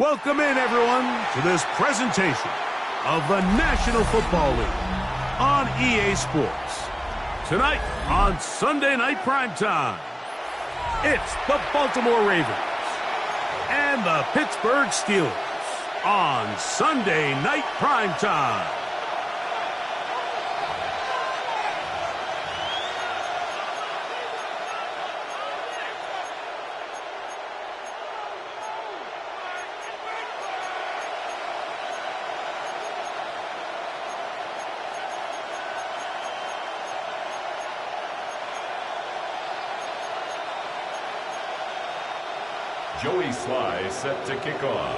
Welcome in, everyone, to this presentation of the National Football League on EA Sports. Tonight on Sunday Night Primetime, it's the Baltimore Ravens and the Pittsburgh Steelers on Sunday Night Primetime. Joey Sly set to kick off.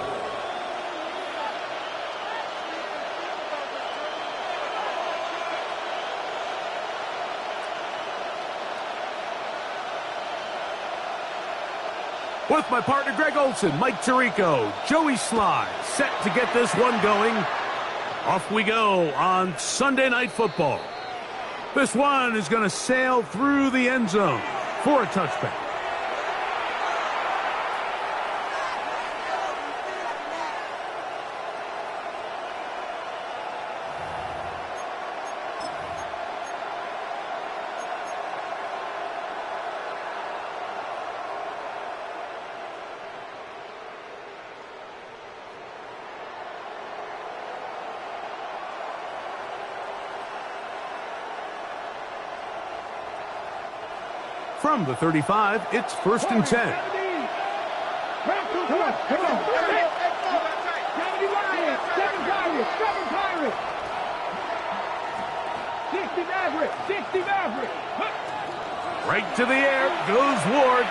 With my partner Greg Olson, Mike Tirico, Joey Sly, set to get this one going. Off we go on Sunday Night Football. This one is going to sail through the end zone for a touchback. From the 35, it's 1st and 10. Come on. 60 Maverick. Right to the air goes Ward.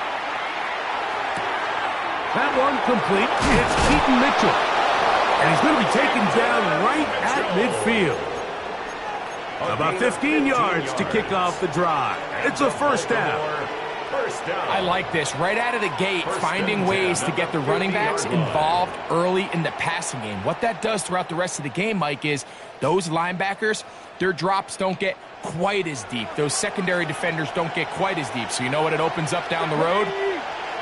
That one complete. It's Keaton Mitchell. And he's going to be taken down right at midfield. About 15 yards to kick off the drive. It's a first down. I like this. Right out of the gate, finding ways to get the running backs involved early in the passing game. What that does throughout the rest of the game, Mike, is those linebackers, their drops don't get quite as deep. Those secondary defenders don't get quite as deep. So you know what it opens up down the road?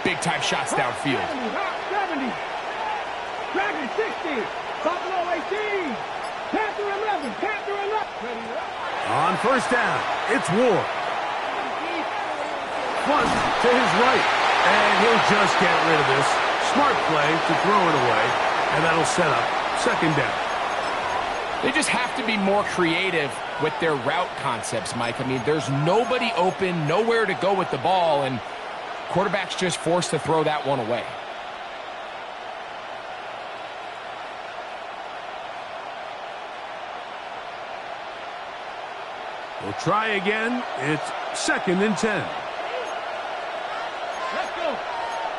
Big-time shots downfield. 70. Dragon 60. Buffalo 18. Panther 11. Panther 11. On first down, it's Ward. Punt to his right, and he'll just get rid of this. Smart play to throw it away, and that'll set up second down. They just have to be more creative with their route concepts, Mike. I mean, there's nobody open, nowhere to go with the ball, and quarterback's just forced to throw that one away. We'll try again. It's 2nd and 10. Let's go.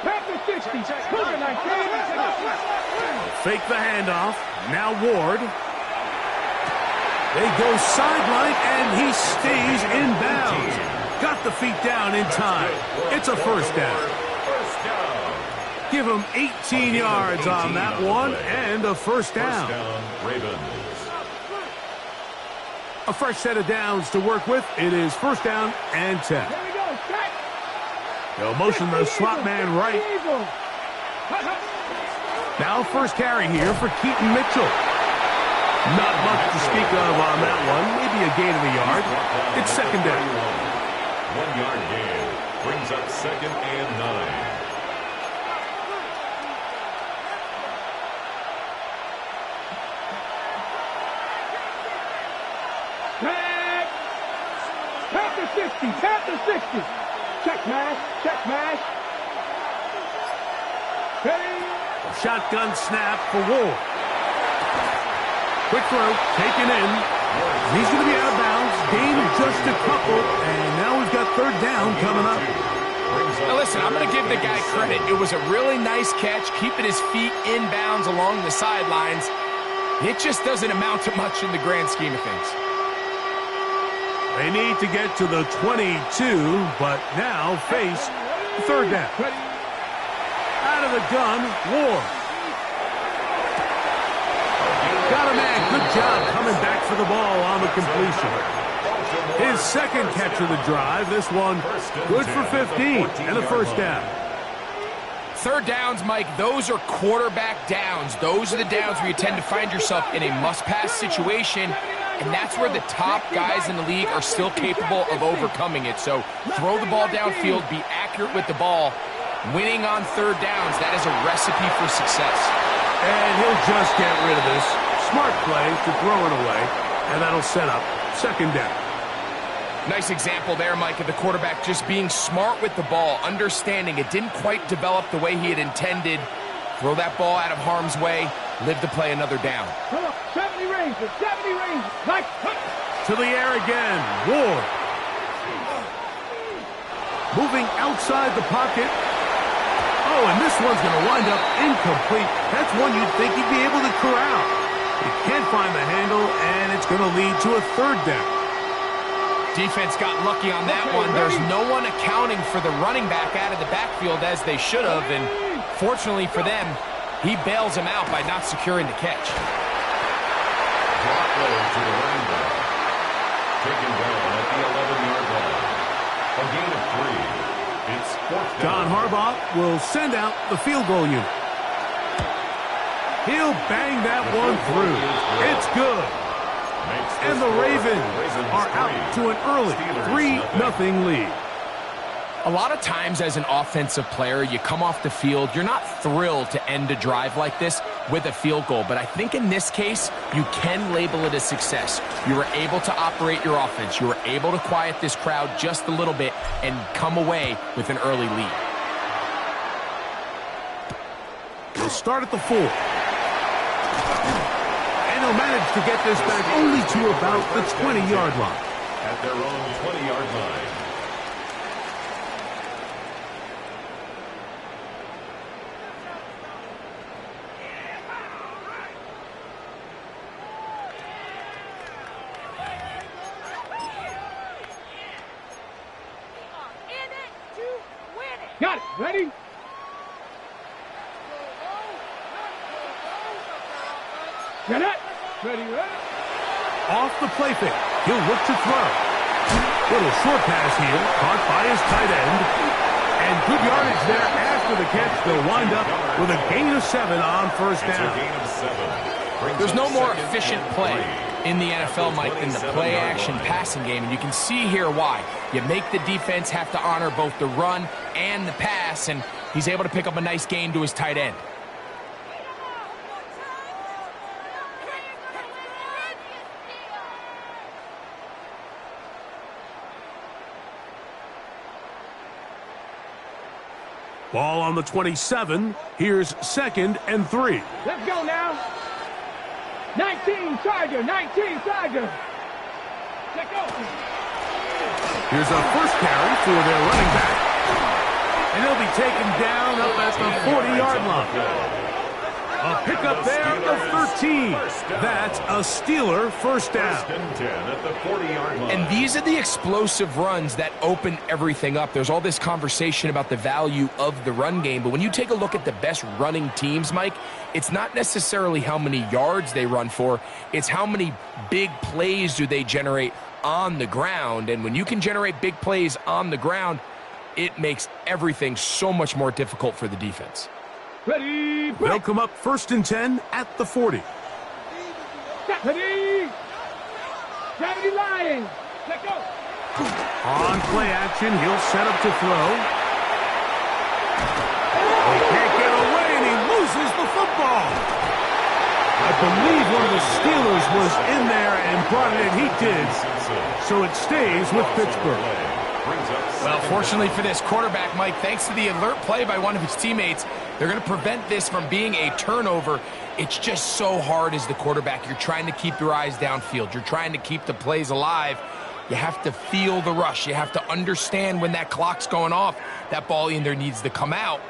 Panther 60. Cougar 19. Fake the handoff. Now Ward. They go sideline, and he stays in bounds. Got the feet down in time. It's a first down. Give him 18 yards on that one, and a first down. Ravens. A fresh set of downs to work with. It is first down and 10. Here we go. Set. They'll motion the slot man right. Now first carry here for Keaton Mitchell. Not much to speak of on that one. Maybe a gain of a yard. It's second down. 1 yard gain. Brings up 2nd and 9. Panther 60. Panther 60. Check mash. Check mash. Ready. Shotgun snap for Ward. Quick throw, taken in. He's going to be out of bounds. Gain of just a couple, and now we've got third down coming up. Now listen, I'm going to give the guy credit. It was a really nice catch, keeping his feet in bounds along the sidelines. It just doesn't amount to much in the grand scheme of things. They need to get to the 22, but now face third down. Out of the gun, Ward. Got a man. Good job coming back for the ball on the completion. His second catch of the drive. This one good for 15 and a first down. Third downs, Mike, those are quarterback downs. Those are the downs where you tend to find yourself in a must-pass situation, and that's where the top guys in the league are still capable of overcoming it. So throw the ball downfield, be accurate with the ball. Winning on third downs, that is a recipe for success. And he'll just get rid of this. Smart play to throw it away, and that'll set up second down. Nice example there, Mike, of the quarterback just being smart with the ball, understanding it didn't quite develop the way he had intended. Throw that ball out of harm's way, live to play another down. 70 range, 70 range. Nice. To the air again, Ward. Moving outside the pocket. Oh, and this one's going to wind up incomplete. That's one you'd think he'd be able to corral. He can't find the handle, and it's going to lead to a third down. Defense got lucky on that one. There's no one accounting for the running back out of the backfield as they should have, and fortunately for them, he bails him out by not securing the catch. Drop low to the running back. Taken down at the 11-yard line. A gain of 3. It's fourth down. John Harbaugh will send out the field goal unit. He'll bang that one through. It's good. And the Ravens are out to an early 3-0 lead. A lot of times as an offensive player, you come off the field, you're not thrilled to end a drive like this with a field goal. But I think in this case, you can label it a success. You were able to operate your offense. You were able to quiet this crowd just a little bit and come away with an early lead. We'll start at the 4. And he'll manage to get this back only to about the 20-yard line. At their own 20-yard line. Got it. Ready? Get it. Ready, ready. Off the play fake. He'll look to throw. Little short pass here, caught by his tight end. And good yardage there after the catch. They'll wind up with a gain of 7 on first It's down. a gain of 7. There's no more efficient play in the NFL, Mike, than the play-action passing game, and you can see here why. You make the defense have to honor both the run and the pass, and he's able to pick up a nice gain to his tight end. Ball on the 27. Here's 2nd and 3. Let's go now. 19 Charger, 19 Charger. Check go. Here's a first carry for their running back. And he'll be taken down up at the 40-yard line. A pickup there of 13. That's a Steeler first down. First and 10 at the 40-yard line. And these are the explosive runs that open everything up. There's all this conversation about the value of the run game, but when you take a look at the best running teams, Mike, it's not necessarily how many yards they run for, it's how many big plays do they generate on the ground. And when you can generate big plays on the ground, it makes everything so much more difficult for the defense. Ready, They'll come up 1st and 10 at the 40. ready. 70 Lions. Let go. On play action, he'll set up to throw. He can't get away, and he loses the football. I believe one of the Steelers was in there and brought it in. He did. So it stays with Pittsburgh. Well, fortunately for this quarterback, Mike, thanks to the alert play by one of his teammates, they're going to prevent this from being a turnover. It's just so hard as the quarterback. You're trying to keep your eyes downfield. You're trying to keep the plays alive. You have to feel the rush. You have to understand when that clock's going off. That ball either needs to come out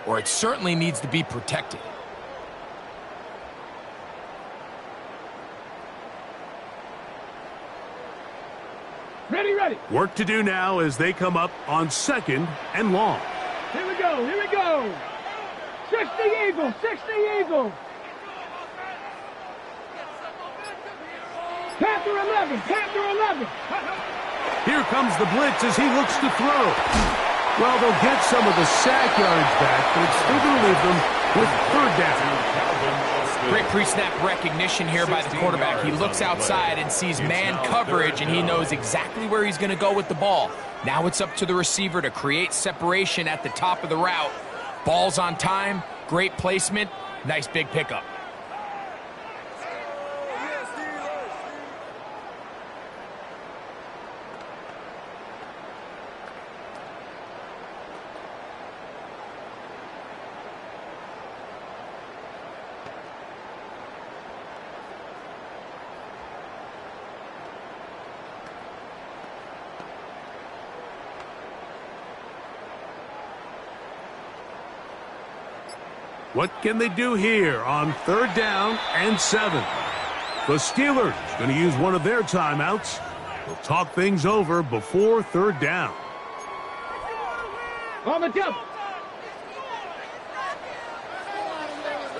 or it certainly needs to be protected. Ready, ready. Work to do now as they come up on 2nd and long. Here we go, here we go. 60 Eagles, 60 Eagles. Panther 11, Panther 11. Here comes the blitz as he looks to throw. Well, they'll get some of the sack yardage back, but it's still going to leave them with third down. Great pre-snap recognition here by the quarterback. He looks outside and sees man coverage, and he knows exactly where he's going to go with the ball. Now it's up to the receiver to create separation at the top of the route. Ball's on time, great placement, nice big pickup. What can they do here on third down and 7? The Steelers going to use one of their timeouts. They'll talk things over before third down. On the jump.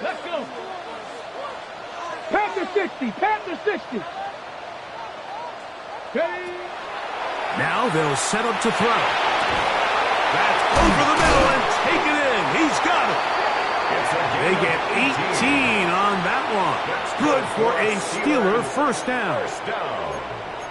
Let's go. Panther 60. Panther 60. Okay. Now they'll set up to throw. That's over the middle and take it in. He's got it. They get 18 on that one. Good for a Steeler first down.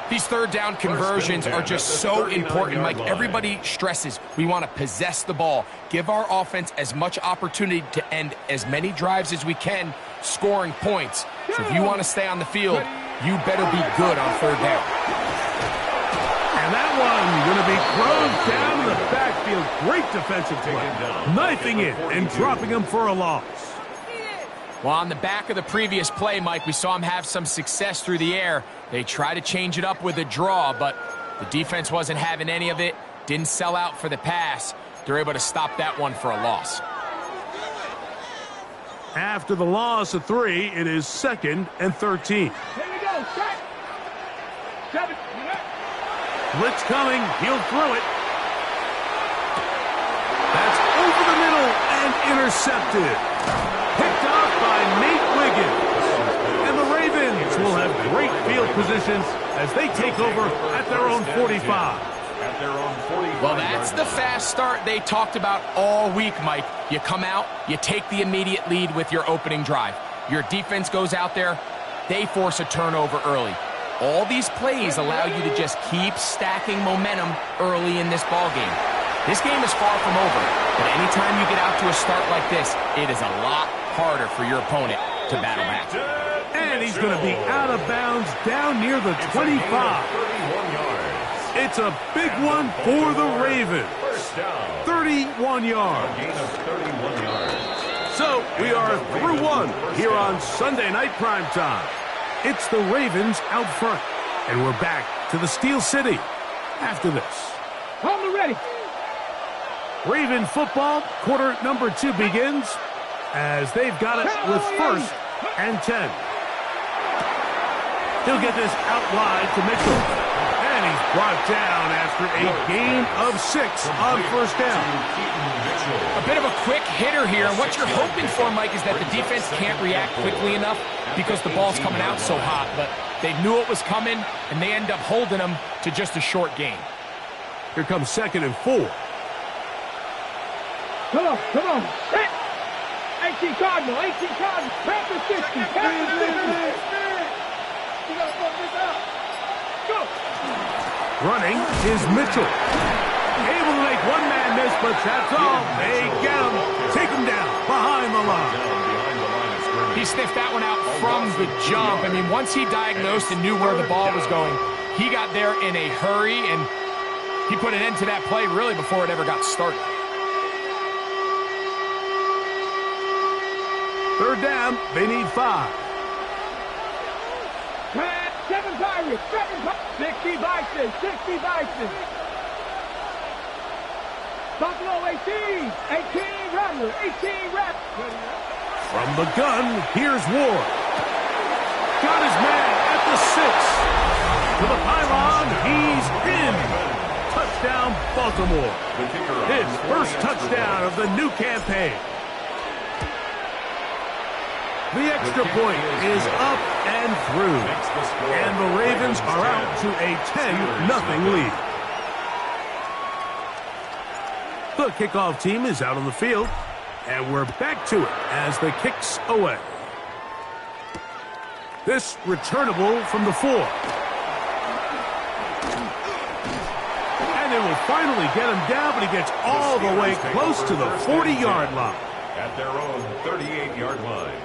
These third down conversions are just so important. Mike, everybody stresses we want to possess the ball, give our offense as much opportunity to end as many drives as we can, scoring points. So if you want to stay on the field, you better be good on third down. And that one going to be thrown down in the backfield. Great defensive play. Knifing it and dropping him for a loss. Well, on the back of the previous play, Mike, we saw him have some success through the air. They tried to change it up with a draw, but the defense wasn't having any of it. Didn't sell out for the pass. They're able to stop that one for a loss. After the loss of 3, it is 2nd and 13. Here we go. Set. 7. Blitz coming. He'll throw it. That's over the middle and intercepted. Picked off by Nate Wiggins. And the Ravens will have great field position as they take over at their own 45. Well, that's the fast start they talked about all week, Mike. You come out, you take the immediate lead with your opening drive. Your defense goes out there, they force a turnover early. All these plays allow you to just keep stacking momentum early in this ball game. This game is far from over, but anytime you get out to a start like this, it is a lot harder for your opponent to battle back. And he's going to be out of bounds down near the 25. It's a big one for the Ravens. 31 yards. So we are through one here on Sunday Night Primetime. It's the Ravens out front. And we're back to the Steel City after this. On the ready. Raven football, quarter number 2 begins as they've got it with 1st and 10. He'll get this out wide to Mitchell. And he's brought down after a gain of 6 on 1st down. A bit of a quick hitter here. And what you're hoping for, Mike, is that the defense can't react quickly enough because the ball's coming out so hot. But they knew it was coming, and they end up holding them to just a short gain. Here comes 2nd and 4. Come on, come on. Hit. 18 Cardinal, 18 Cardinal. Panther 60, Panther 60. You gotta fuck this out. Go. Running is Mitchell. Able to make one man miss, but that's all. They get him. Take him down behind the line. He sniffed that one out from the jump. I mean, once he diagnosed and knew where the ball was going, he got there in a hurry, and he put an end to that play really before it ever got started. 3rd down, they need 5. 7 Pirates, 60 Bison, 60 Bison. Buffalo 18, 18 Rattler, 18 Rattler. From the gun, here's Ward. Got his man at the 6. To the pylon, he's in. Touchdown, Baltimore. His first touchdown of the new campaign. The extra point is up and through. And the Ravens are out to a 10-0 lead. The kickoff team is out on the field, and we're back to it as the kick's away. This returnable from the 4. And they will finally get him down, but he gets all the way close to the 40-yard line. At their own 38-yard line.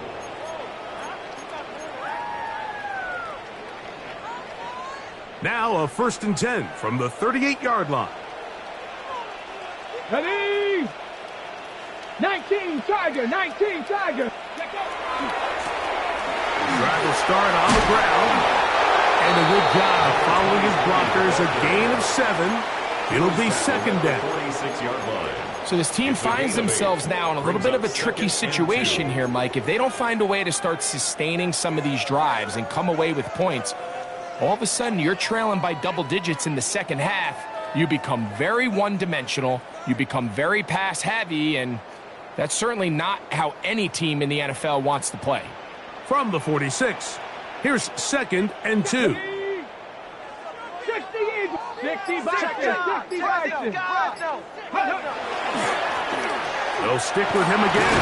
Now a 1st and 10 from the 38-yard line. Ready? 19 Tiger, 19 Tiger. Drive will start on the ground. And a good job following his blockers. A gain of 7. It'll be 2nd down. 46-yard line. So this team finds themselves now in a little bit of a tricky situation here, Mike. If they don't find a way to start sustaining some of these drives and come away with points, all of a sudden you're trailing by double digits in the second half. You become very one-dimensional. You become very pass-heavy, and that's certainly not how any team in the NFL wants to play. From the 46, here's 2nd and 2. 60 Bison. They'll stick with him again.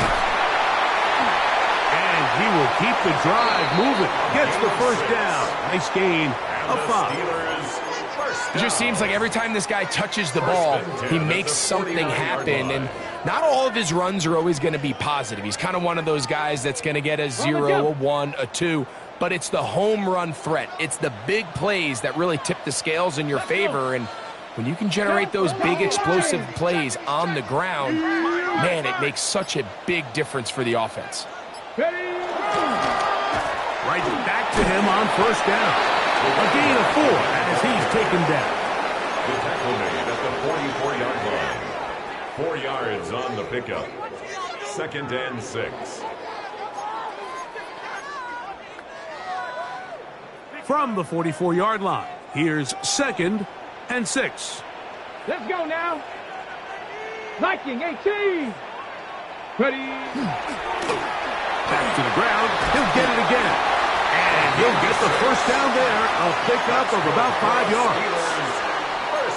And he will keep the drive moving. Gets the 1st down. Nice gain of 5. It just seems like every time this guy touches the ball, he makes something happen. And not all of his runs are always going to be positive. He's kind of one of those guys that's going to get a 0, a 1, a 2. But it's the home run threat. It's the big plays that really tip the scales in your favor. And when you can generate those big explosive plays on the ground, man, it makes such a big difference for the offense. Right back to him on 1st down. A gain of 4 as he's taken down. The tackle made at the 44-yard line. 4 yards on the pickup. 2nd and 6. From the 44-yard line, here's 2nd and 6. Let's go now. Viking 18. Ready? Back to the ground. He'll get it again. And he'll get the 1st down there. A pickup of about 5 yards.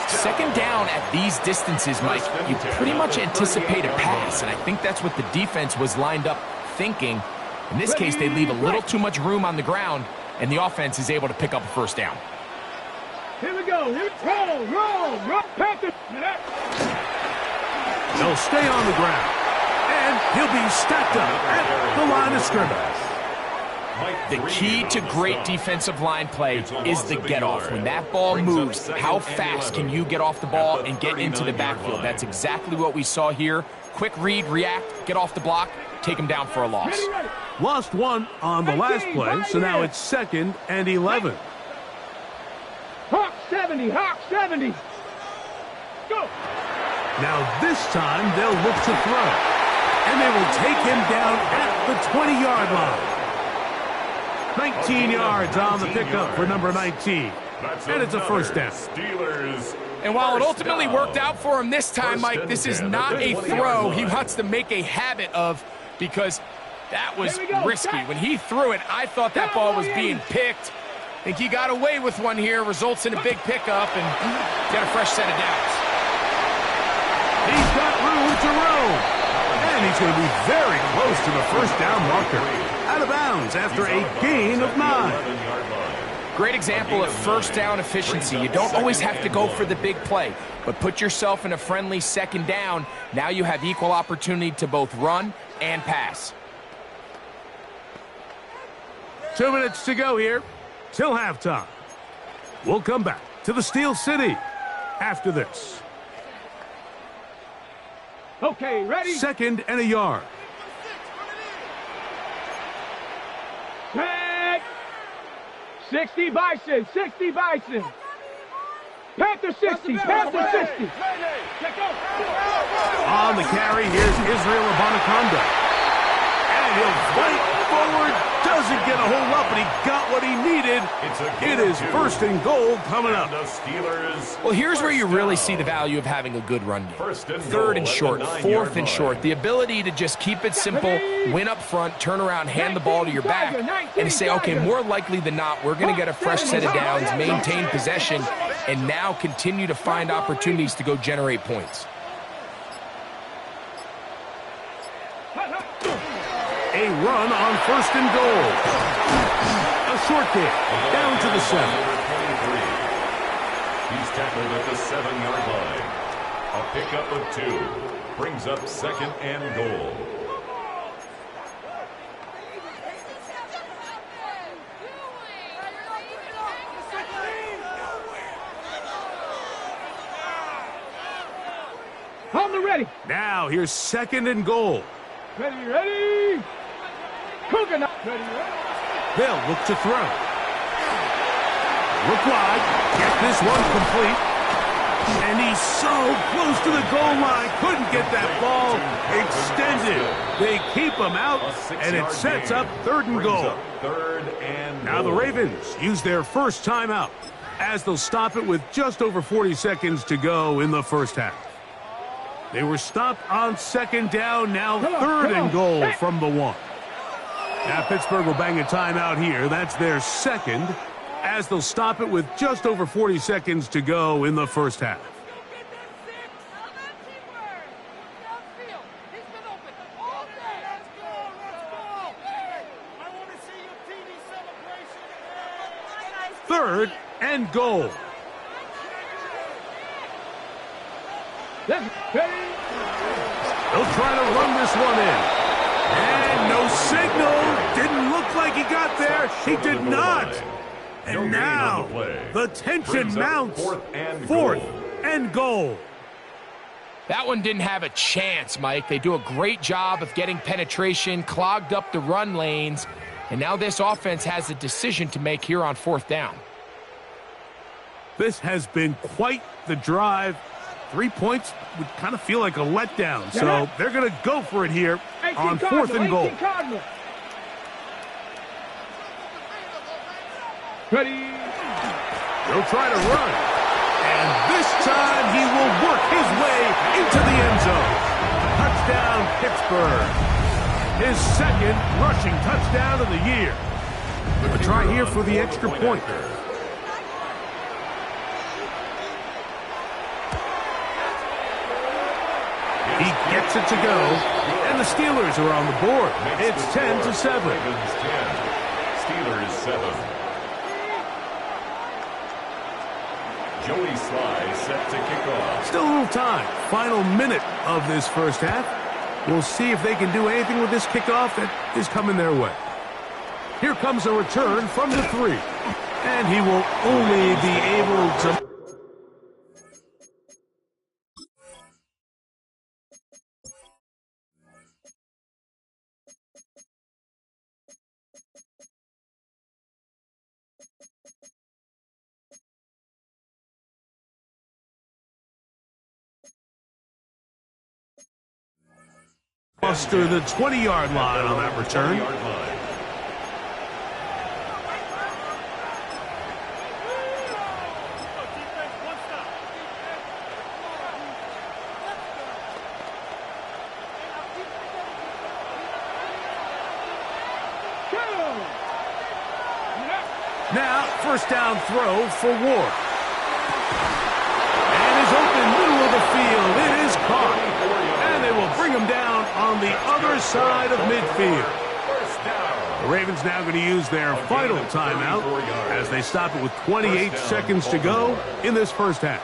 2nd down at these distances, Mike, you pretty much anticipate a pass, and I think that's what the defense was lined up thinking. In this case, they leave a little too much room on the ground, and the offense is able to pick up a 1st down. Here we go. Roll. Panthers. They'll stay on the ground. And he'll be stacked up at the line of scrimmage. The key to great defensive line play is the get-off. When that ball moves, how fast can you get off the ball and get into the backfield? That's exactly what we saw here. Quick read, react, get off the block, take him down for a loss. Lost 1 on the last play, so now it's 2nd and 11. Hawk 70. Go. Now this time they'll look to throw. And they will take him down at the 20-yard line. 19 yards on the pickup for number 19. And it's a 1st down. And while it ultimately worked out for him this time, Mike, this is not a throw he wants to make a habit of, because that was risky. When he threw it, I thought that ball was being picked. I think he got away with one here, results in a big pickup, and get a fresh set of downs. He's got room to roam. And he's going to be very close to the 1st down marker. Out of bounds after a gain of 9. Great example of 1st down efficiency. You don't always have to go for the big play, but put yourself in a friendly 2nd down. Now you have equal opportunity to both run and pass. 2 minutes to go here till halftime. We'll come back to the Steel City after this. Okay, ready? 2nd and a yard. Tag. 60 Bison. Panther 60. On the carry, here's Israel Abanikanda. And he'll fight forward. Doesn't get a whole lot, but he got what he needed. It is 1st and goal coming up. Well, here's where you really see the value of having a good run game. 3rd and short, 4th and short. The ability to just keep it simple, win up front, turn around, hand the ball to your back, and say, okay, more likely than not, we're going to get a fresh set of downs, maintain possession, and now continue to find opportunities to go generate points. a run on first and goal. A short kick down to the 7. He's tackled at the 7-yard line. A pickup of 2. Brings up second and goal. On the ready. Now here's second and goal. Ready, ready. Coconut. Ready, ready. They'll look to throw. Look wide. Get this one complete. And he's so close to the goal line. Couldn't get that ball extended. They keep him out, and it sets up third and goal. Now the Ravens use their first timeout as they'll stop it with just over 40 seconds to go in the first half. They were stopped on second down, now third and goal from the 1. Now Pittsburgh will bang a timeout here. That's their second, as they'll stop it with just over 40 seconds to go in the first half. Third and goal. They'll try to run this one in. And no signal. Didn't look like he got there. He did not. And now the tension mounts. Fourth and goal. That one didn't have a chance, Mike. They do a great job of getting penetration, clogged up the run lanes, and now this offense has a decision to make here on fourth down. This has been quite the drive. 3 points would kind of feel like a letdown, so they're going to go for it here on fourth and goal. Ready. He'll try to run, and this time he will work his way into the end zone. Touchdown, Pittsburgh. His second rushing touchdown of the year. A try here for the extra point. He gets it to go, and the Steelers are on the board. It's 10-7. Steelers 7. Joey Sly set to kick off. Still a little time. Final minute of this first half. We'll see if they can do anything with this kickoff that is coming their way. Here comes a return from the 3. And he will only be able to... Buster the 20-yard line on that return. Now, first down throw for Ward. And is open middle of the field. It is caught. And they will bring him down on the other side of midfield. The Ravens now going to use their final timeout as they stop it with 28 seconds to go in this first half.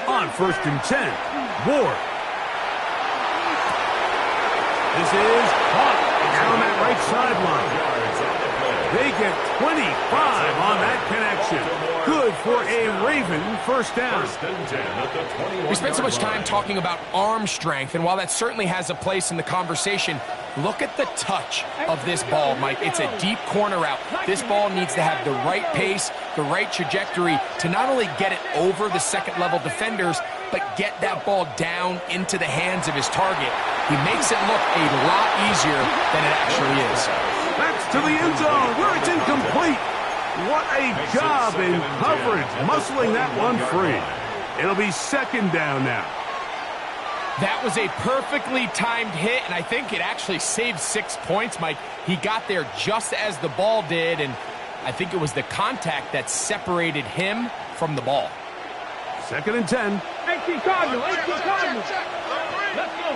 On first and 10, Ward. This is caught down that right sideline. They get 25 on that connection. Good for a Raven first down. We spent so much time talking about arm strength, and while that certainly has a place in the conversation, look at the touch of this ball, Mike. It's a deep corner route. This ball needs to have the right pace, the right trajectory to not only get it over the second-level defenders, but get that ball down into the hands of his target. He makes it look a lot easier than it actually is. That's to the end zone where it's incomplete. What a job in coverage, muscling that one free. It'll be second down now. That was a perfectly timed hit, and I think it actually saved 6 points, Mike. He got there just as the ball did, and I think it was the contact that separated him from the ball. 2nd and 10. 18 Cardinal, 18 Cardinal. Let's go.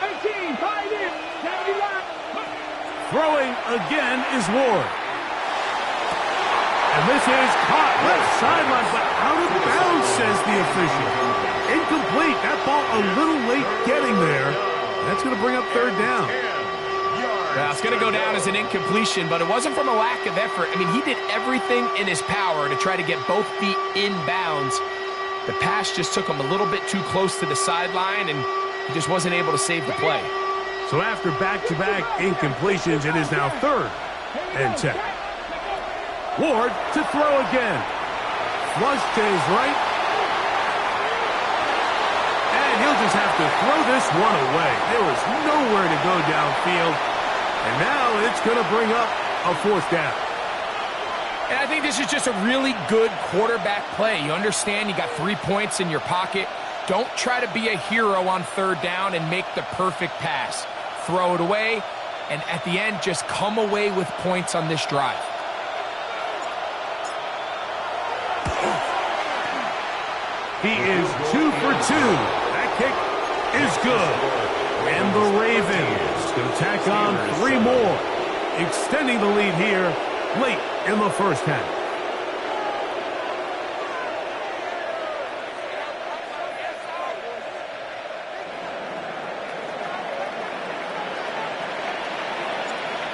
18, tight end. Down the line. Throwing again is Ward. And this is caught left sideline, but out of bounds, says the official. Incomplete. That ball a little late getting there. That's going to bring up 3rd down. Well, it's going to go down as an incompletion, but it wasn't from a lack of effort. I mean, he did everything in his power to try to get both feet in bounds. The pass just took him a little bit too close to the sideline, and he just wasn't able to save the play. So after back-to-back incompletions, it is now 3rd and 10. Ward to throw again. Flush to his right. And he'll just have to throw this one away. There was nowhere to go downfield. And now it's going to bring up a 4th down. And I think this is just a really good quarterback play. You understand you got 3 points in your pocket. Don't try to be a hero on 3rd down and make the perfect pass. Throw it away, and at the end, just come away with points on this drive. He is 2 for 2. That kick is good. And the Ravens going to tack on 3 more, extending the lead here late in the 1st half.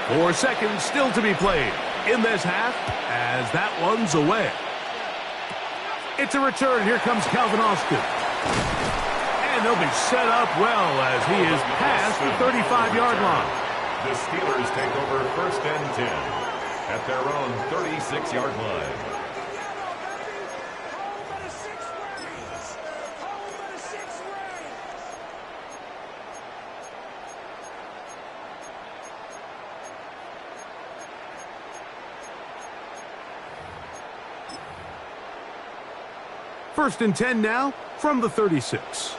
Four seconds still to be played in this half as that one's away. It's a return. Here comes Calvin Austin. And they'll be set up well as he is past the 35-yard line. The Steelers take over 1st and 10 at their own 36-yard line. First and 10 now from the 36.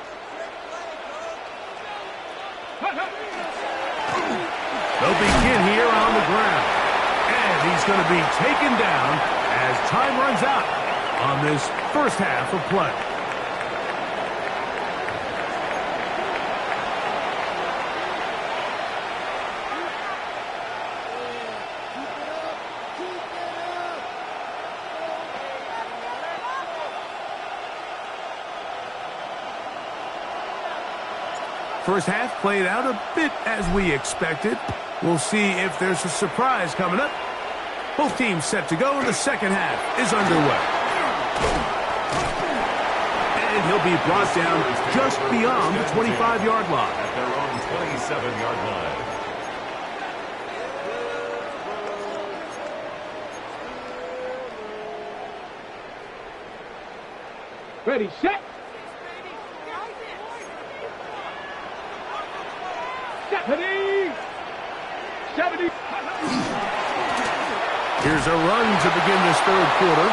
They'll begin here on the ground. And he's going to be taken down as time runs out on this 1st half of play. First half played out a bit as we expected. We'll see if there's a surprise coming up. Both teams set to go, and the 2nd half is underway. And he'll be brought down just beyond the 25-yard line. At their own 27-yard line. Ready, set. Stephanie. 70. Here's a run to begin this 3rd quarter.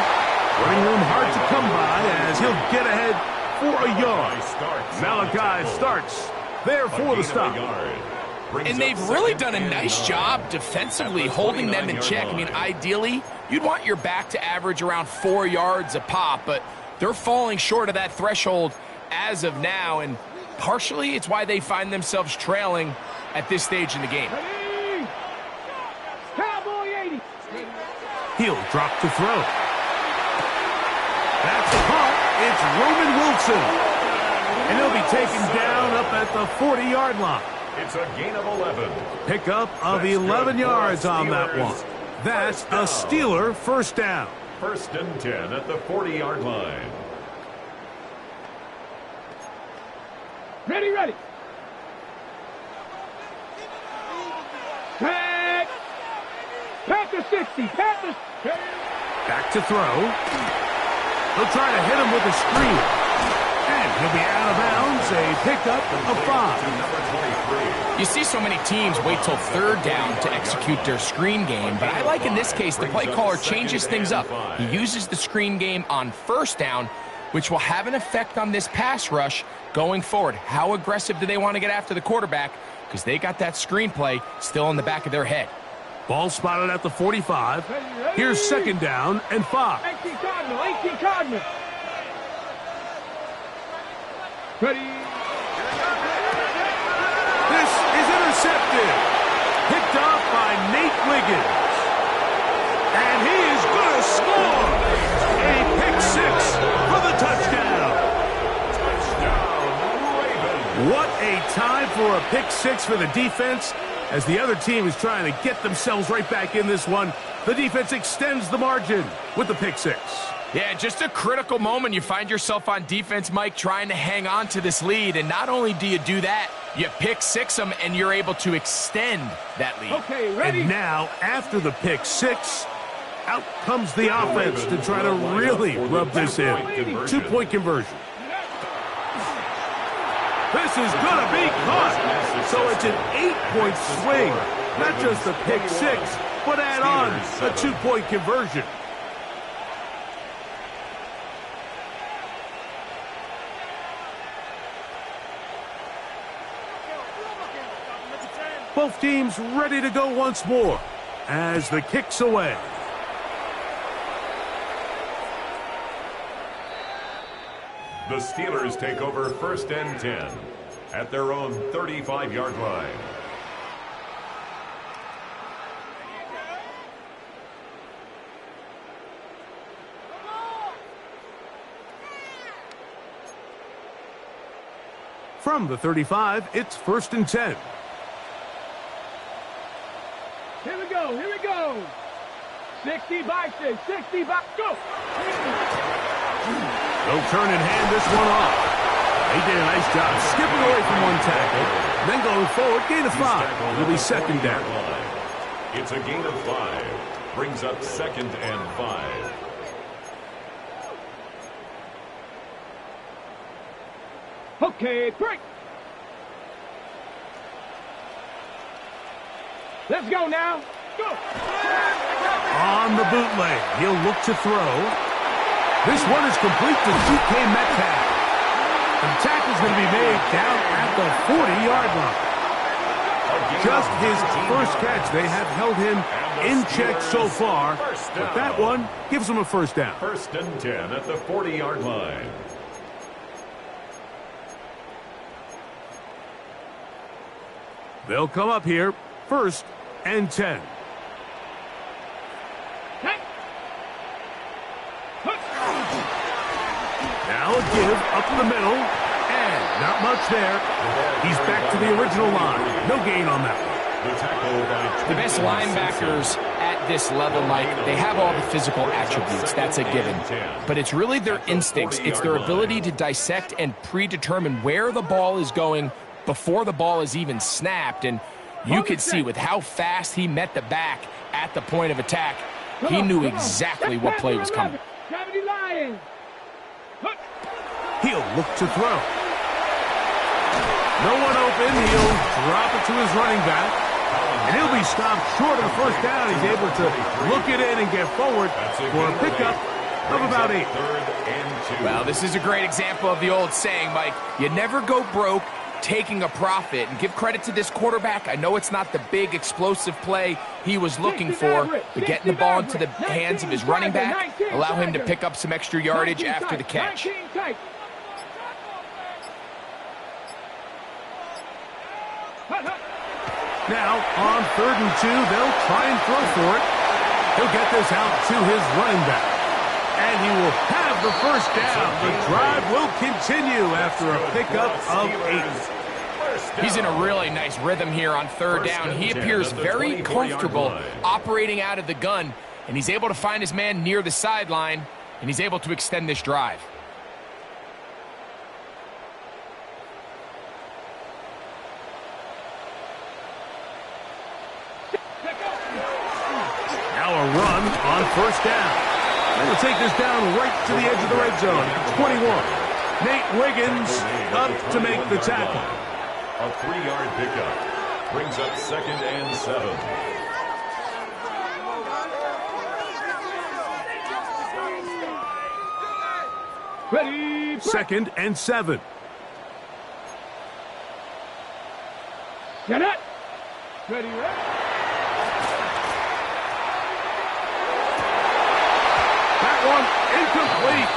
Running room hard to come by as he'll get ahead for a yard. Malachi starts there for the stop. And they've really done a nice job defensively holding them in check. I mean, ideally, you'd want your back to average around 4 yards a pop, but they're falling short of that threshold as of now, and partially it's why they find themselves trailing at this stage in the game. Cowboy 80. He'll drop to throw. That's caught. It's Roman Wilson. And he'll be taken down up at the 40-yard line. It's a gain of 11. Pickup of 11 yards on that one. That's a Steeler 1st down. 1st and 10 at the 40-yard line. Ready, ready. Tag. Panther 60. Panther. Back to throw. They'll try to hit him with a screen. And he'll be out of bounds. A pickup of 5. You see so many teams wait till 3rd down to execute their screen game, but I like in this case the play caller changes things up. He uses the screen game on 1st down, which will have an effect on this pass rush going forward. How aggressive do they want to get after the quarterback? Because they got that screen play still in the back of their head. Ball spotted at the 45. Here's second down and 5. 18 Cardinal, 18 Cardinal. Ready. This is intercepted. Picked off by Nate Wiggins. And he is going to score. A pick 6 for the touchdown. What a time for a pick 6 for the defense. As the other team is trying to get themselves right back in this one, the defense extends the margin with the pick 6. Yeah, just a critical moment. You find yourself on defense, Mike, trying to hang on to this lead. And not only do you do that, you pick 6 them, and you're able to extend that lead. Okay, ready? And now, after the pick 6, out comes the offense to try to really rub this in. 2-point conversion. This is going to be caught. So it's an 8-point swing. Not just a pick 6, but add on a 2-point conversion. Both teams ready to go once more as the kick's away. The Steelers take over 1st and 10 at their own 35-yard line. From the 35, it's 1st and 10. Here we go, here we go. 60 by 6, 60 by, go. They'll turn and hand this one off. They did a nice job skipping away from one tackle. Then going forward, gain of 5. It'll be 2nd down. It's a gain of 5. Brings up 2nd and 5. Okay, break. Let's go now. Go. On the bootleg, he'll look to throw. This one is complete to DK Metcalf. And the tackle's going to be made down at the 40-yard line. Just his first catch. They have held him in check so far, but that one gives him a 1st down. 1st and 10 at the 40-yard line. They'll come up here, 1st and 10. Now a give up the middle, and not much there. He's back to the original line. No gain on that one. The best linebackers at this level, Mike, they have all the physical attributes. That's a given. But it's really their instincts. It's their ability to dissect and predetermine where the ball is going before the ball is even snapped. And you could see with how fast he met the back at the point of attack, he knew exactly what play was coming. He'll look to throw. No one open. He'll drop it to his running back. And he'll be stopped short of the 1st down. He's able to look it in and get forward for a pickup of about 8. Well, this is a great example of the old saying, Mike. You never go broke taking a profit. And give credit to this quarterback. I know it's not the big explosive play he was looking for, but getting the ball into the hands of his running back, allow him to pick up some extra yardage after the catch. Now, on 3rd and 2, they'll try and throw for it. He'll get this out to his running back. And he will have the 1st down. The drive will continue after a pickup of 8. He's in a really nice rhythm here on 3rd down. He appears very comfortable operating out of the gun, and he's able to find his man near the sideline, and he's able to extend this drive. Now a run on 1st down. And we'll take this down right to the edge of the red zone. 21. Nate Wiggins up to make the tackle. A 3-yard pickup. Brings up 2nd and 7. Ready. 2nd and 7. Get it. Ready. one incomplete.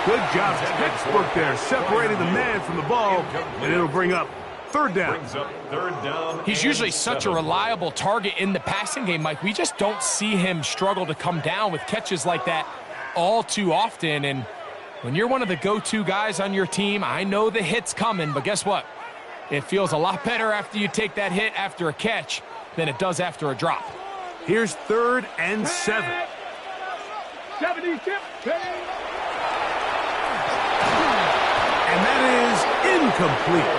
Good job, textbook there, separating the man from the ball, and it'll bring up third down. He's usually such a reliable target in the passing game, Mike. We just don't see him struggle to come down with catches like that all too often. And when you're one of the go-to guys on your team, I know the hit's coming, but guess what? It feels a lot better after you take that hit after a catch than it does after a drop. Here's 3rd and 7. 70 tip. And that is incomplete.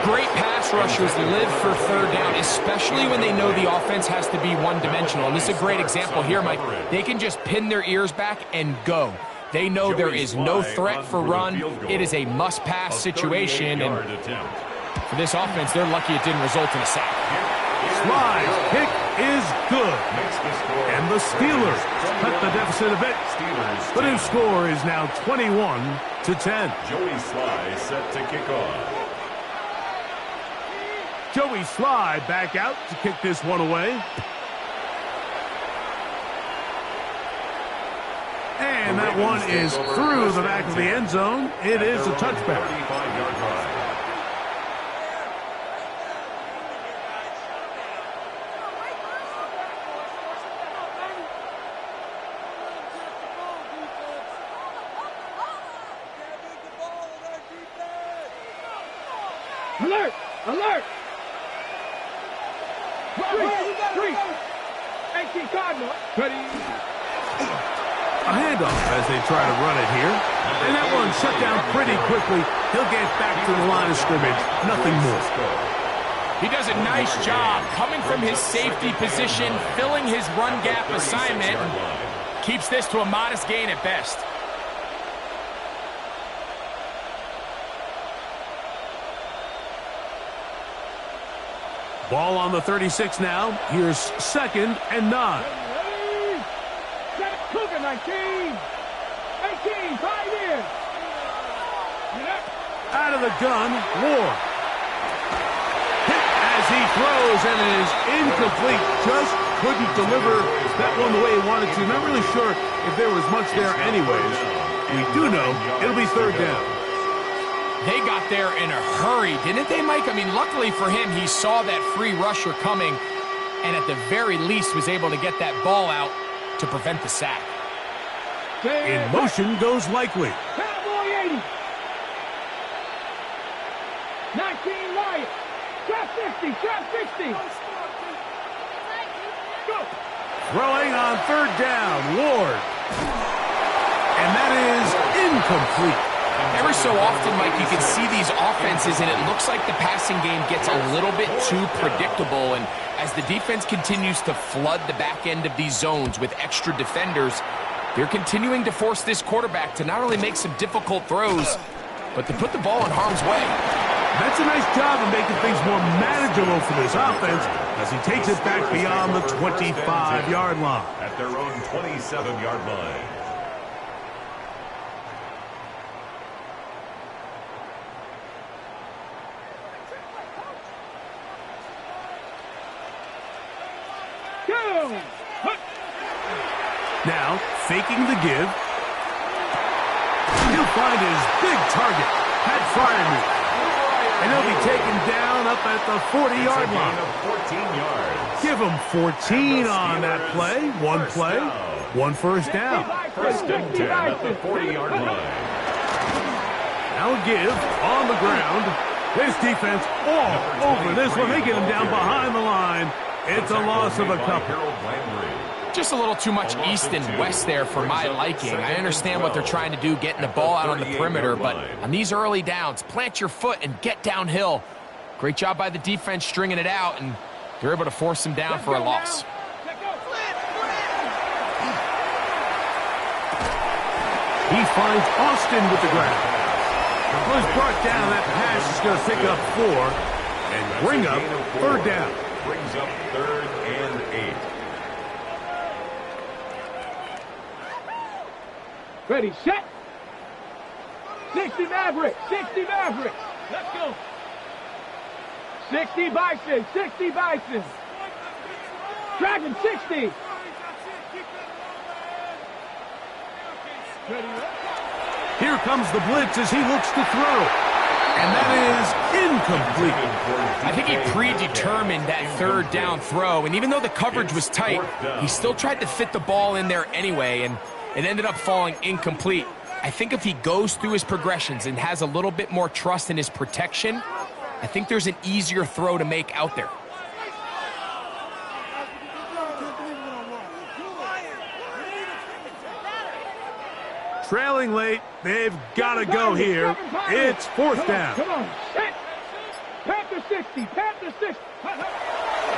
Great pass rushers live for third down, especially when they know the offense has to be one-dimensional. And this is a great example here, Mike. They can just pin their ears back and go. They know there is no threat for run. It is a must-pass situation. And for this offense, they're lucky it didn't result in a sack. Sly's kick is good. And the Steelers cut the deficit a bit. The new score is now 21-10. Joey Sly set to kick off. Joey Sly back out to kick this one away. And that one is through the back of the end zone. It is a touchback. 35-yard line. Alert! Alert! Three. 18 Cardinal. Ready. A handoff as they try to run it here. And that one shut down pretty quickly. He'll get back to the line of scrimmage. Nothing more. He does a nice job coming from his safety position, filling his run gap assignment, and keeps this to a modest gain at best. Ball on the 36 now. Here's 2nd and 9. Cougar 19. 18. 5 in. Out of the gun, Ward. Hit as he throws, and it is incomplete. Just couldn't deliver that one the way he wanted to. Not really sure if there was much there anyways. We do know it'll be 3rd down. They got there in a hurry, didn't they, Mike? I mean, luckily for him, he saw that free rusher coming and at the very least was able to get that ball out to prevent the sack. In motion goes Likely. Cowboy 80. 19 Lion. Trap 50. Trap 60. Go. Throwing on 3rd down, Ward. And that is incomplete. Every so often, Mike, you can see these offenses, and it looks like the passing game gets a little bit too predictable. And as the defense continues to flood the back end of these zones with extra defenders, they're continuing to force this quarterback to not only make some difficult throws, but to put the ball in harm's way. That's a nice job of making things more manageable for this offense as he takes it back beyond the 25-yard line. At their own 27-yard line. Now, faking the give. He'll find his big target, Pat Freiermuth. And he'll be taken down up at the 40-yard line. 14 yards. Give him 14 on that play. One play, one first down. 1st and 10 at the 40-yard line. Now a give on the ground. This defense all over this one. They get him down behind the line. It's a loss of a couple. Just a little too much east and west there for my liking. I understand what they're trying to do, getting the ball out on the perimeter, but on these early downs, plant your foot and get downhill. Great job by the defense stringing it out, and they're able to force him down for a loss. He finds Austin with the grab. Was brought down. That pass is going to pick up 4 and bring up 3rd down. Brings up 3rd and 8. Ready, set. 60 Maverick. 60 Maverick. Let's go. 60 Bison. 60 Bison. Dragon 60. Here comes the blitz as he looks to throw. And that is incomplete. I think he predetermined that third down throw, and even though the coverage was tight, he still tried to fit the ball in there anyway, and it ended up falling incomplete. I think if he goes through his progressions and has a little bit more trust in his protection, I think there's an easier throw to make out there. Trailing late, they've got to go here. It's fourth down. Come on, set. Panther 60, Panther 60.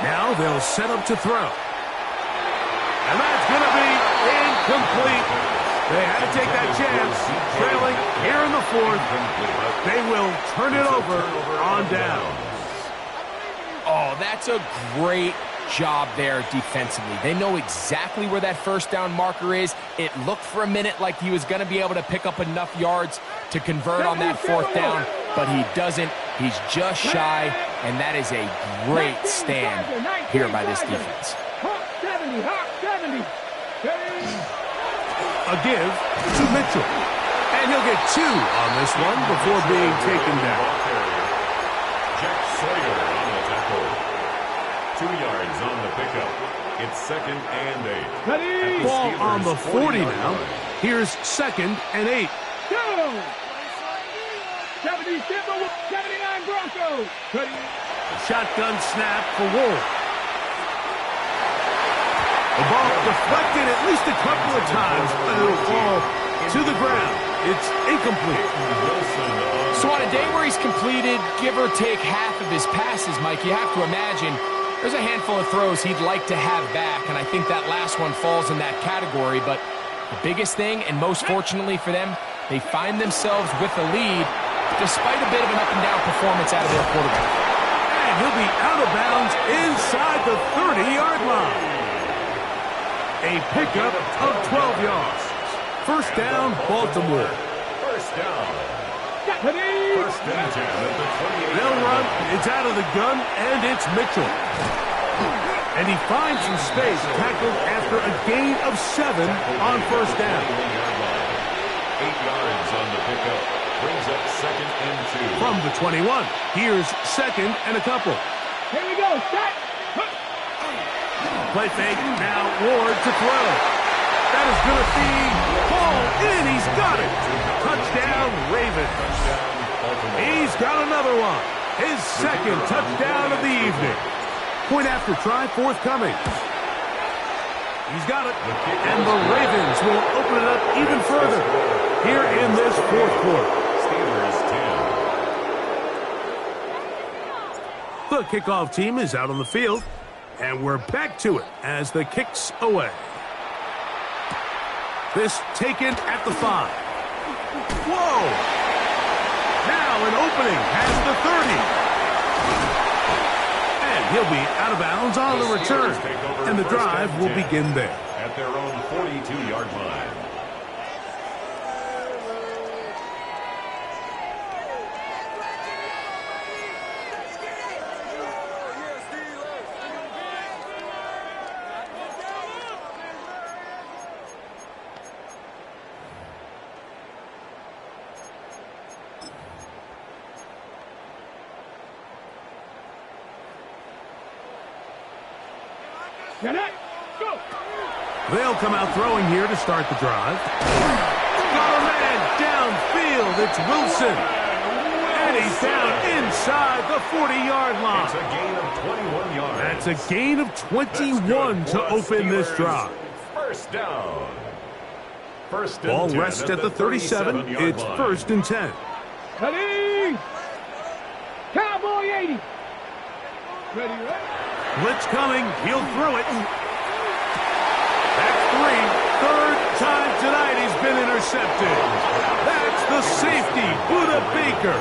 Now they'll set up to throw. And that's going to be incomplete. They had to take that chance. Trailing here in the fourth. They will turn it over on down. Oh, that's a great job there defensively. They know exactly where that first down marker is. It looked for a minute like he was going to be able to pick up enough yards to convert on that fourth down, but he doesn't. He's just shy, and that is a great stand here by this defense. Hawk 70, Hawk 70. A give to Mitchell. And he'll get 2 on this one before being taken down. Jack Sawyer on the tackle. 2 yards on the pickup. It's 2nd and 8. Ball on the 40 now. Here's 2nd and 8. Go! 79 Broncos. Shotgun snap for Wolf. The ball deflected at least a couple of times, but it'll fall to the ground. It's incomplete. So on a day where he's completed, give or take half of his passes, Mike, you have to imagine there's a handful of throws he'd like to have back, and I think that last one falls in that category. But the biggest thing, and most fortunately for them, they find themselves with the lead despite a bit of an up-and-down performance out of their quarterback. And he'll be out of bounds inside the 30-yard line. A pickup of 12 yards. First down, Baltimore. First down. First and 10 at the 28. They'll run. It's out of the gun, and it's Mitchell. And he finds some space, tackled after a gain of 7 on first down. 8 yards on the pickup. Brings up 2nd and 2. From the 21, here's 2nd and a couple. Here we go, set. Play fake, now Ward to throw. That is going to be hauled in. He's got it. Touchdown, Ravens. He's got another one. His 2nd touchdown of the evening. Point after try forthcoming. He's got it. And the Ravens will open it up even further here in this fourth quarter. Steelers 10. The kickoff team is out on the field. And we're back to it as the kick's away. This taken at the 5. Whoa! Now an opening has the 30. And he'll be out of bounds on the return. And the drive will begin there. At their own 42-yard line. Get it. Go. They'll come out throwing here to start the drive. Got a man downfield. It's Wilson. And he's down inside the 40-yard line. It's a gain of 21 yards. That's a gain of 21 to open this drive. First down. First and Ball 10 rests at the 37. 37-yard It's line. 1st and 10. Ready. Cowboy 80. Ready, ready. Blitz coming. He'll throw it. That's 3. Third time tonight he's been intercepted. That's the safety, Buda Baker.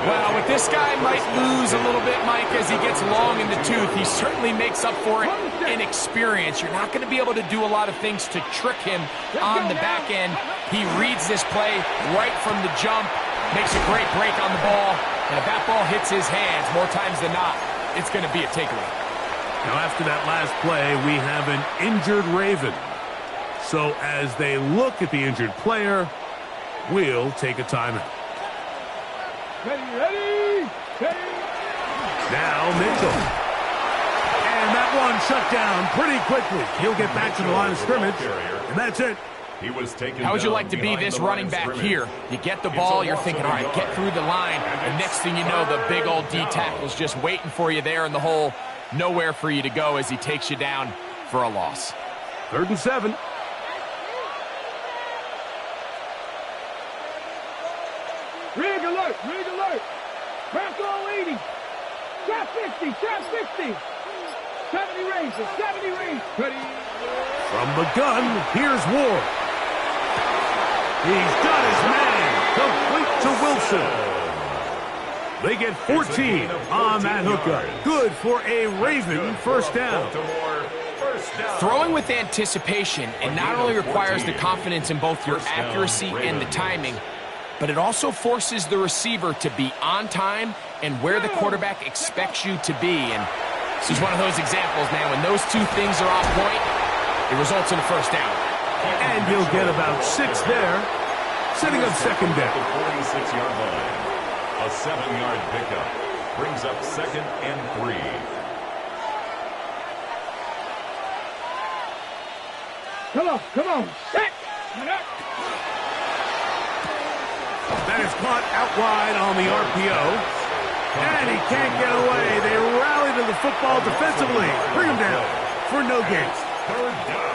Well, with this guy might lose a little bit, Mike, as he gets long in the tooth. He certainly makes up for it in experience. You're not going to be able to do a lot of things to trick him on the back end. He reads this play right from the jump, makes a great break on the ball, and if that ball hits his hands more times than not, it's going to be a takeaway. Now after that last play, we have an injured Raven. So as they look at the injured player, we'll take a timeout. Ready. Now Mitchell. And that one shut down pretty quickly. He'll get back to the line of scrimmage, and that's it. He was taken How would you down like to be behind this the running line of back scrimmage. here? You get the ball, you're thinking, all right, get through the line. And next thing you know, the big old D tackle's just waiting for you there in the hole. Nowhere for you to go as he takes you down for a loss. 3rd and 7. Rig alert. Press all 80. Trap 60. 70 range. Ready. From the gun, here's Ward. He's got his man. Complete to Wilson. They get 14 on that hookup. Good for a Raven first down. Throwing with anticipation, it not only requires the confidence in both your accuracy and the timing, but it also forces the receiver to be on time and where the quarterback expects you to be. And this is one of those examples, man. When those two things are on point, it results in a first down. And you'll get about 6 there, setting up second down. The 46-yard line. A 7-yard pickup brings up 2nd and 3. Come on. Set. That is caught out wide on the RPO. And he can't get away. They rally to the football defensively. Bring him down for no gain. 3rd down.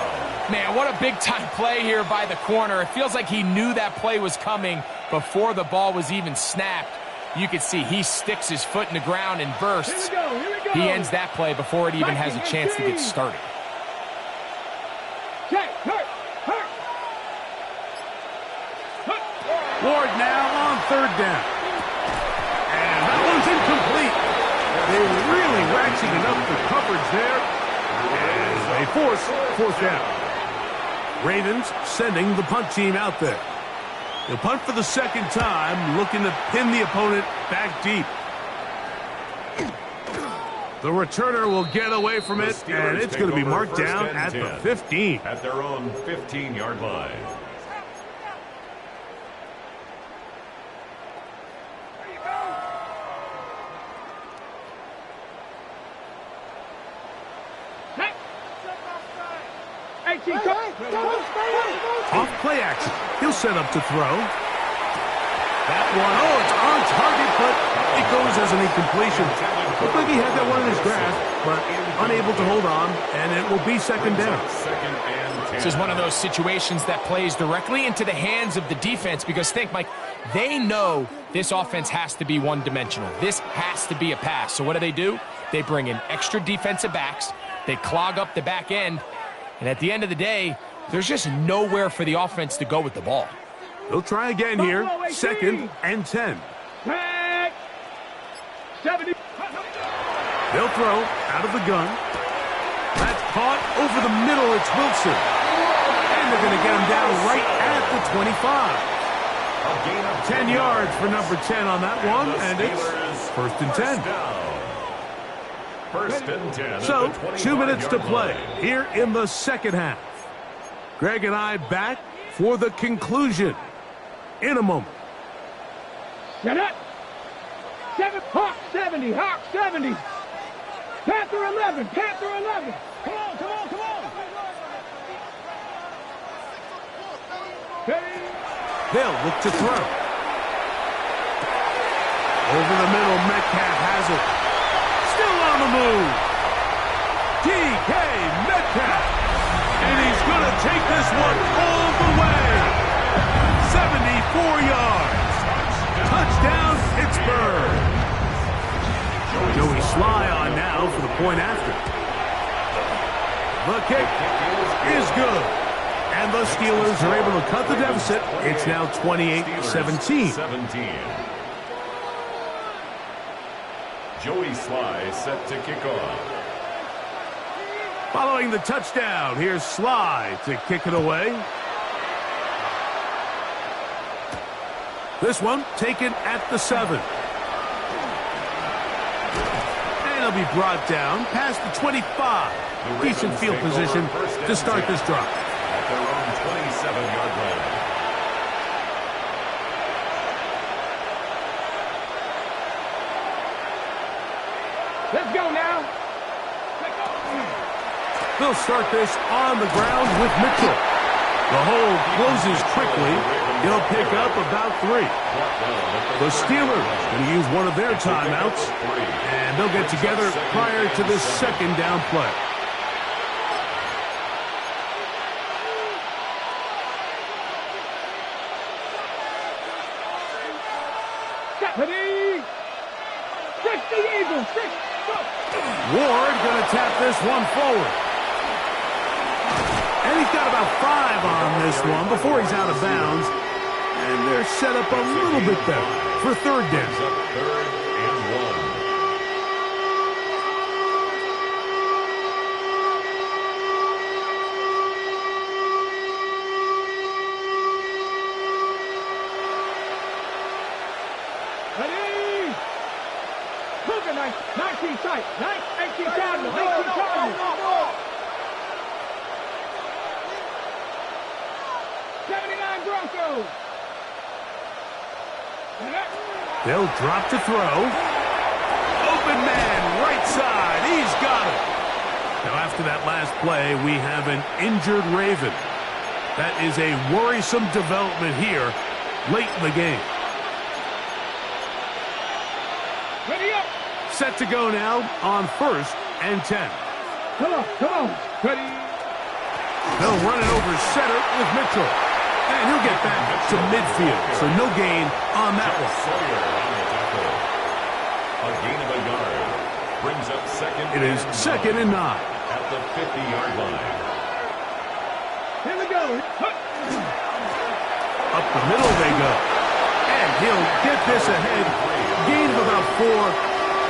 Man, what a big-time play here by the corner. It feels like he knew that play was coming before the ball was even snapped. You can see he sticks his foot in the ground and bursts. Here we go. He ends that play before it even has a chance to get started. Check. Hurt. Ward now on 3rd down. And that one's incomplete. They really ratcheted up the coverage there. And they force 4th down. Ravens sending the punt team out there. The punt for the 2nd time, looking to pin the opponent back deep. The returner will get away from it, and it's going to be marked down at the 15. At their own 15-yard line. Off play action. He'll set up to throw. That one, it's on target, but it goes as an incompletion. Looked like he had that one in his grasp, but unable to hold on, and it will be 2nd down. 2nd and 10. This is one of those situations that plays directly into the hands of the defense because think, Mike, they know this offense has to be one-dimensional. This has to be a pass. So what do? They bring in extra defensive backs. They clog up the back end. And at the end of the day, there's just nowhere for the offense to go with the ball. They'll try again here. 2nd and 10. 70. They'll throw out of the gun. That's caught over the middle. It's Wilson. And they're going to get him down right at the 25. 10 yards for number 10 on that one, and it's 1st and 10. 1st and 10. So, 2 minutes to play here in the 2nd half. Greg and I back for the conclusion in a moment. Get up. Hawk 70. Panther 11. Come on. They'll look to throw. Over the middle, Metcalf has it. Still on the move. DK Metcalf. And he's going to take this one all the way. 74 yards. Touchdown, Pittsburgh. Joey Sly on now for the point after. The kick is good. And the Steelers are able to cut the deficit. It's now 28-17. Joey Sly set to kick off. Following the touchdown, here's Sly to kick it away. This one taken at the 7. And he'll be brought down past the 25. Decent field position to start this drive. At their own 7-yard line. Let's go now. They'll start this on the ground with Mitchell. The hole closes quickly. He'll pick up about 3. The Steelers going to use one of their timeouts, and they'll get together prior to the second down play. Ready? 60 Eagles. 6. Ward going to tap this one forward. And he's got about 5 on this one before he's out of bounds. And they're set up a little bit better for third down. It's up 3rd and 1. Ready? Moving 19 tight. 18 Cardinals. 18 Cardinals. 79 Broncos. They'll drop to throw. Open man, right side. He's got it. Now, after that last play, we have an injured Raven. That is a worrisome development here late in the game. Ready up. Set to go now on 1st and 10. Come on. Ready? They'll run it over center with Mitchell. And he'll get back to midfield, so no gain on that one. Sawyer on the tackle. A gain of a yard. Brings up second. It is 2nd and 9. At the 50-yard line. Here we go. Up the middle they go. And he'll get this ahead. Gain of about 4,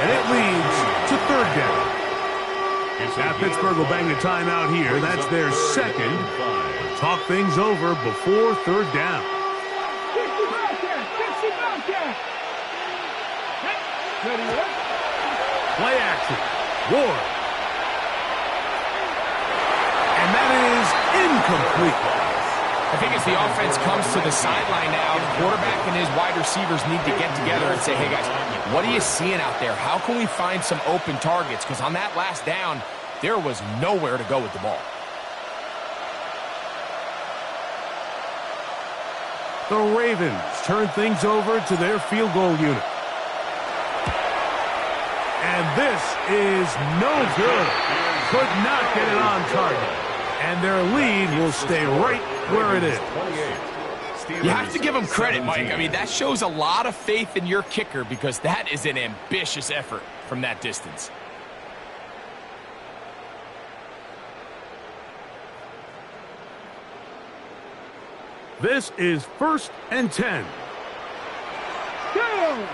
and it leads to third down. Now Pittsburgh will bang a timeout here. That's their second. Talk things over before third down. 60 Bobcat. Ready up. Play action. Ward. And that is incomplete. I think as the offense comes to the sideline now, the quarterback and his wide receivers need to get together and say, hey, guys, what are you seeing out there? How can we find some open targets? Because on that last down, there was nowhere to go with the ball. The Ravens turn things over to their field goal unit. And this is no good. Could not get it on target. And their lead will stay right where it is. You have to give them credit, Mike. I mean, that shows a lot of faith in your kicker because that is an ambitious effort from that distance. This is 1st and 10. Go!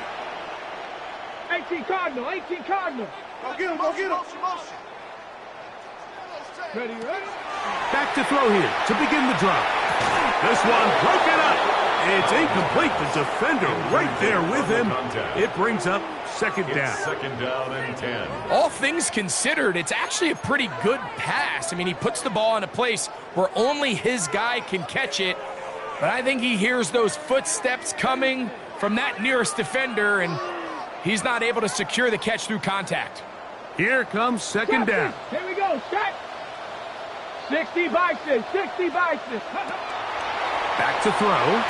18 Cardinal. Go get him. Ready? Back to throw here to begin the drive. This one broken up. It's incomplete. The defender right there with him. It brings up second down. It's 2nd down and 10. All things considered, it's actually a pretty good pass. I mean, he puts the ball in a place where only his guy can catch it. But I think he hears those footsteps coming from that nearest defender, and he's not able to secure the catch through contact. Here comes second down. Here we go. Set. 60 Bison. Back to throw.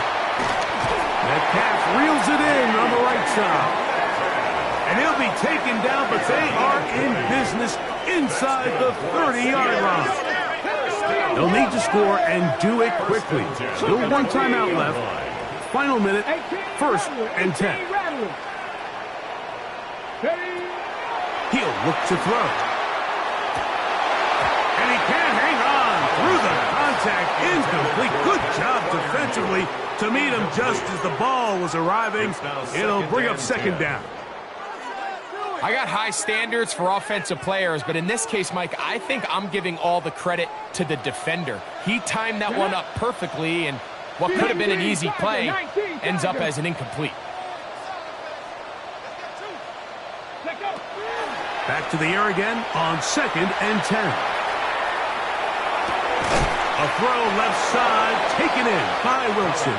Metcalf reels it in on the right side. And he'll be taken down, but they are in business inside the 30-yard line. They'll need to score and do it quickly. Still one timeout left. Final minute, 1st and 10. He'll look to throw. And he can't hang on through the contact. Incomplete. Good job defensively to meet him just as the ball was arriving. It'll bring up second down. I got high standards for offensive players, but in this case, Mike, I think I'm giving all the credit to the defender. He timed that one up perfectly, and what could have been an easy play ends up as an incomplete. Back to the air again on 2nd and 10. A throw left side, taken in by Wilson.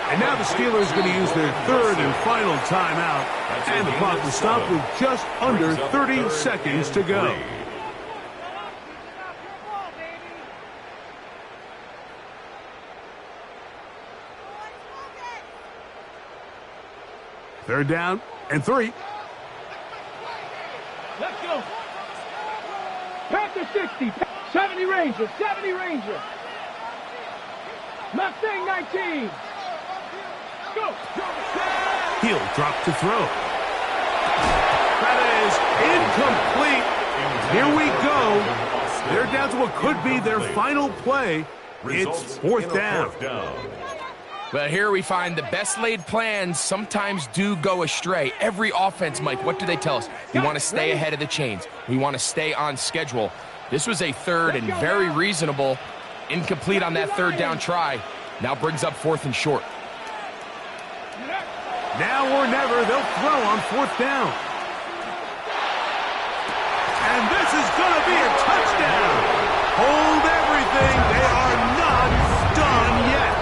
And now the Steelers are going to use their third and final timeout. And the clock will stop with just under 30 seconds to go. Third down and 3. Let's go. Panther 60. 70 Ranger. 70 Ranger. Mustang 19. Go. He'll drop to throw. That is incomplete. Here we go. They're down to what could be their final play. It's fourth down. Well, here we find the best laid plans sometimes do go astray. Every offense, Mike, what do they tell us? We want to stay ahead of the chains. We want to stay on schedule. This was a third and very reasonable. Incomplete on that third down try. Now brings up fourth and short. Now or never, they'll throw on fourth down. And this is going to be a touchdown. Hold everything. They are not done yet.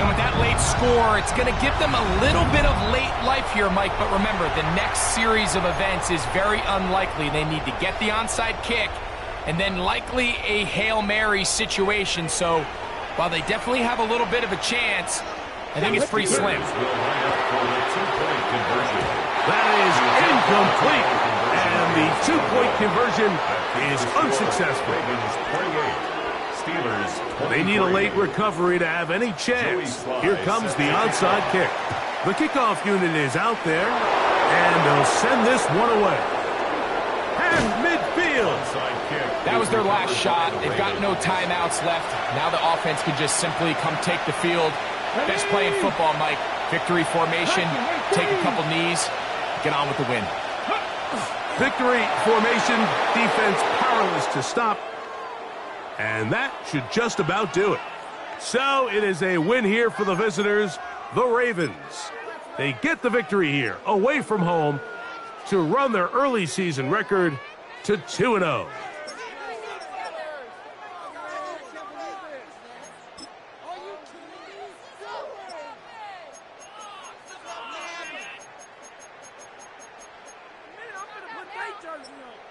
And with that late score, it's going to give them a little bit of late life here, Mike. But remember, the next series of events is very unlikely. They need to get the onside kick and then likely a Hail Mary situation. So while they definitely have a little bit of a chance, I think it's pretty slim. That is incomplete. And the two-point conversion is unsuccessful. They need a late recovery to have any chance. Here comes the onside kick. The kickoff unit is out there, and they'll send this one away. And midfield. That was their last shot. They've got no timeouts left. Now the offense can just simply come take the field. Best play in football, Mike. Victory formation, take a couple knees, get on with the win. Victory formation, defense powerless to stop. And that should just about do it. So it is a win here for the visitors, the Ravens. They get the victory here, away from home, to run their early season record to 2-0. I'm gonna put my jersey on.